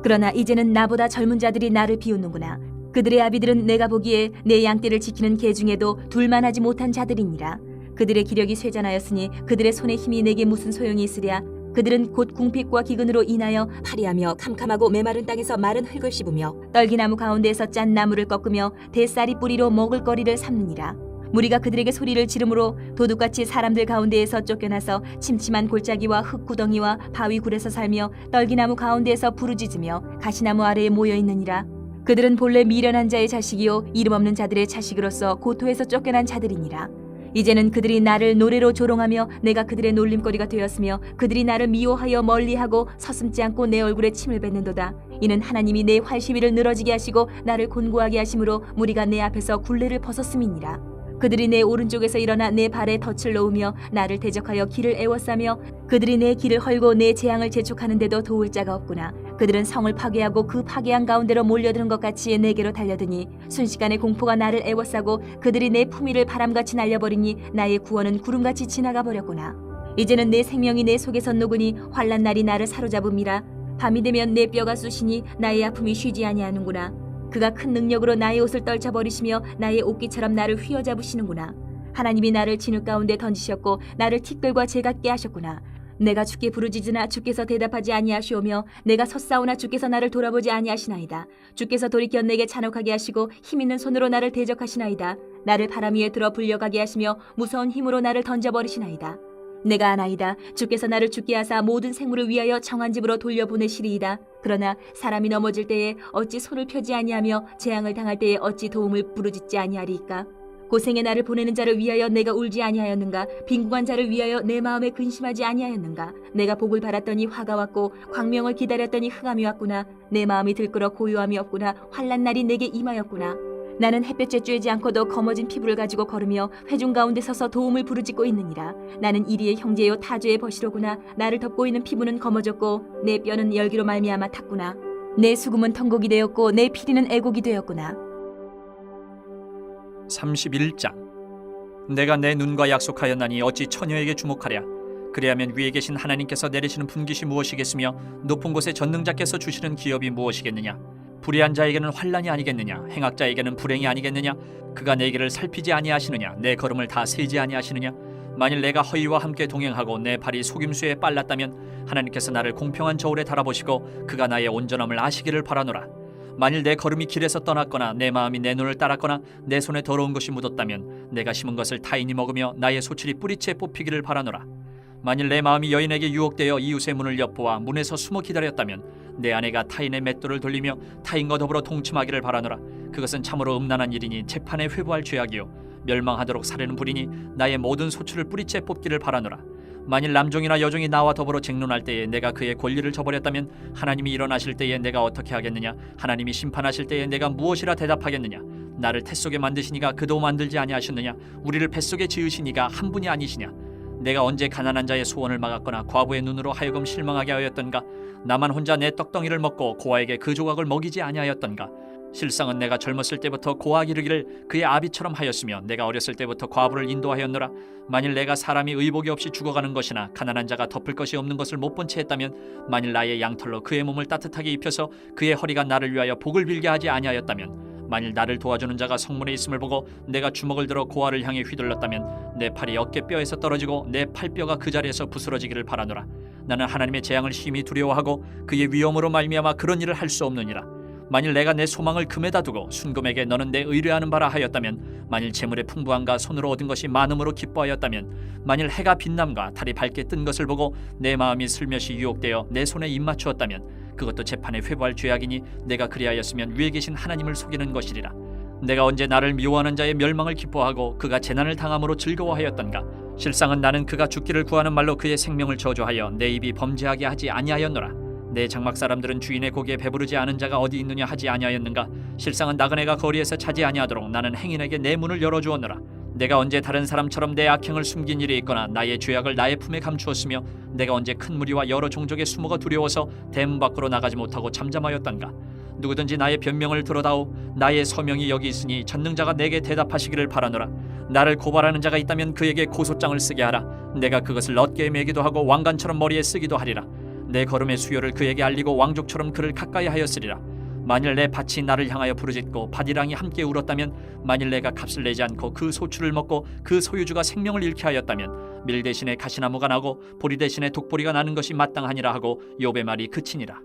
그러나 이제는 나보다 젊은 자들이 나를 비웃는구나. 그들의 아비들은 내가 보기에 내 양떼를 지키는 개 중에도 둘만하지 못한 자들이니라. 그들의 기력이 쇠잔하였으니 그들의 손의 힘이 내게 무슨 소용이 있으랴. 그들은 곧 궁핍과 기근으로 인하여 파리하며 캄캄하고 메마른 땅에서 마른 흙을 씹으며 떨기나무 가운데에서 짠 나무를 꺾으며 대쌀이 뿌리로 먹을 거리를 삼느니라. 무리가 그들에게 소리를 지르므로 도둑같이 사람들 가운데에서 쫓겨나서 침침한 골짜기와 흙구덩이와 바위 굴에서 살며 떨기나무 가운데에서 부르짖으며 가시나무 아래에 모여 있느니라. 그들은 본래 미련한 자의 자식이요 이름 없는 자들의 자식으로서 고토에서 쫓겨난 자들이니라. 이제는 그들이 나를 노래로 조롱하며 내가 그들의 놀림거리가 되었으며 그들이 나를 미워하여 멀리하고 서슴지 않고 내 얼굴에 침을 뱉는도다. 이는 하나님이 내 활시위를 늘어지게 하시고 나를 곤고하게 하심으로 무리가 내 앞에서 굴레를 벗었음이니라. 그들이 내 오른쪽에서 일어나 내 발에 덫을 놓으며 나를 대적하여 길을 애워싸며 그들이 내 길을 헐고 내 재앙을 재촉하는데도 도울 자가 없구나. 그들은 성을 파괴하고 그 파괴한 가운데로 몰려드는 것 같이 내게로 달려드니 순식간에 공포가 나를 애워싸고 그들이 내 품위를 바람같이 날려버리니 나의 구원은 구름같이 지나가 버렸구나. 이제는 내 생명이 내 속에서 녹으니 환난 날이 나를 사로잡음이라. 밤이 되면 내 뼈가 쑤시니 나의 아픔이 쉬지 아니하는구나. 그가 큰 능력으로 나의 옷을 떨쳐버리시며 나의 옷깃처럼 나를 휘어잡으시는구나. 하나님이 나를 진흙 가운데 던지셨고 나를 티끌과 재같게 하셨구나. 내가 주께 부르짖으나 주께서 대답하지 아니하시오며 내가 섰사오나 주께서 나를 돌아보지 아니하시나이다. 주께서 돌이켜 내게 잔혹하게 하시고 힘있는 손으로 나를 대적하시나이다. 나를 바람 위에 들어 불려가게 하시며 무서운 힘으로 나를 던져버리시나이다. 내가 아나이다. 주께서 나를 죽게 하사 모든 생물을 위하여 정한 집으로 돌려보내시리이다. 그러나 사람이 넘어질 때에 어찌 손을 펴지 아니하며 재앙을 당할 때에 어찌 도움을 부르짖지 아니하리이까. 고생의 나를 보내는 자를 위하여 내가 울지 아니하였는가. 빈궁한 자를 위하여 내 마음에 근심하지 아니하였는가. 내가 복을 바랐더니 화가 왔고 광명을 기다렸더니 흑암이 왔구나. 내 마음이 들끓어 고요함이 없구나. 환난 날이 내게 임하였구나. 나는 햇볕에 쬐지 않고도 검어진 피부를 가지고 걸으며 회중 가운데 서서 도움을 부르짖고 있느니라. 나는 이리의 형제요 타주의 버시로구나. 나를 덮고 있는 피부는 검어졌고 내 뼈는 열기로 말미암아 탔구나. 내 수금은 통곡이 되었고 내 피리는 애곡이 되었구나. 31장. 내가 내 눈과 약속하였나니 어찌 처녀에게 주목하랴. 그리하면 위에 계신 하나님께서 내리시는 분깃이 무엇이겠으며 높은 곳에 전능자께서 주시는 기업이 무엇이겠느냐. 불의한 자에게는 환난이 아니겠느냐. 행악자에게는 불행이 아니겠느냐. 그가 내 길을 살피지 아니하시느냐. 내 걸음을 다 세지 아니하시느냐. 만일 내가 허위와 함께 동행하고 내 발이 속임수에 빨랐다면 하나님께서 나를 공평한 저울에 달아보시고 그가 나의 온전함을 아시기를 바라노라. 만일 내 걸음이 길에서 떠났거나 내 마음이 내 눈을 따랐거나 내 손에 더러운 것이 묻었다면 내가 심은 것을 타인이 먹으며 나의 소출이 뿌리채 뽑히기를 바라노라. 만일 내 마음이 여인에게 유혹되어 이웃의 문을 엿보아 문에서 숨어 기다렸다면 내 아내가 타인의 맷돌을 돌리며 타인과 더불어 동침하기를 바라노라. 그것은 참으로 음란한 일이니 재판에 회부할 죄악이요 멸망하도록 사르는 불이니 나의 모든 소출을 뿌리채 뽑기를 바라노라. 만일 남종이나 여종이 나와 더불어 쟁론할 때에 내가 그의 권리를 저버렸다면 하나님이 일어나실 때에 내가 어떻게 하겠느냐. 하나님이 심판하실 때에 내가 무엇이라 대답하겠느냐. 나를 태 속에 만드시니가 그도 만들지 아니하셨느냐. 우리를 뱃속에 지으시니가 한 분이 아니시냐. 내가 언제 가난한 자의 소원을 막았거나 과부의 눈으로 하여금 실망하게 하였던가. 나만 혼자 내 떡덩이를 먹고 고아에게 그 조각을 먹이지 아니하였던가. 실상은 내가 젊었을 때부터 고아 기르기를 그의 아비처럼 하였으며 내가 어렸을 때부터 과부를 인도하였노라. 만일 내가 사람이 의복이 없이 죽어가는 것이나 가난한 자가 덮을 것이 없는 것을 못 본 채 했다면, 만일 나의 양털로 그의 몸을 따뜻하게 입혀서 그의 허리가 나를 위하여 복을 빌게 하지 아니하였다면, 만일 나를 도와주는 자가 성문에 있음을 보고 내가 주먹을 들어 고아를 향해 휘둘렀다면 내 팔이 어깨뼈에서 떨어지고 내 팔뼈가 그 자리에서 부스러지기를 바라노라. 나는 하나님의 재앙을 심히 두려워하고 그의 위엄으로 말미암아 그런 일을 할 수 없느니라. 만일 내가 내 소망을 금에다 두고 순금에게 너는 내 의뢰하는 바라 하였다면, 만일 재물의 풍부함과 손으로 얻은 것이 많음으로 기뻐하였다면, 만일 해가 빛남과 달이 밝게 뜬 것을 보고 내 마음이 슬며시 유혹되어 내 손에 입맞추었다면, 그것도 재판에 회부할 죄악이니 내가 그리하였으면 위에 계신 하나님을 속이는 것이리라. 내가 언제 나를 미워하는 자의 멸망을 기뻐하고 그가 재난을 당함으로 즐거워하였던가? 실상은 나는 그가 죽기를 구하는 말로 그의 생명을 저주하여 내 입이 범죄하게 하지 아니하였노라. 내 장막 사람들은 주인의 고기에 배부르지 않은 자가 어디 있느냐 하지 아니하였는가? 실상은 나그네가 거리에서 차지 아니하도록 나는 행인에게 내 문을 열어주었노라. 내가 언제 다른 사람처럼 내 악행을 숨긴 일이 있거나 나의 죄악을 나의 품에 감추었으며, 내가 언제 큰 무리와 여러 종족의 수모가 두려워서 대문 밖으로 나가지 못하고 잠잠하였던가? 누구든지 나의 변명을 들어다오. 나의 서명이 여기 있으니 전능자가 내게 대답하시기를 바라노라. 나를 고발하는 자가 있다면 그에게 고소장을 쓰게 하라. 내가 그것을 넛게 매기도 하고 왕관처럼 머리에 쓰기도 하리라. 내 걸음의 수요를 그에게 알리고 왕족처럼 그를 가까이 하였으리라. 만일 내 밭이 나를 향하여 부르짖고 밭이랑이 함께 울었다면, 만일 내가 값을 내지 않고 그 소출을 먹고 그 소유주가 생명을 잃게 하였다면, 밀 대신에 가시나무가 나고 보리 대신에 독보리가 나는 것이 마땅하니라 하고 욥의 말이 그치니라.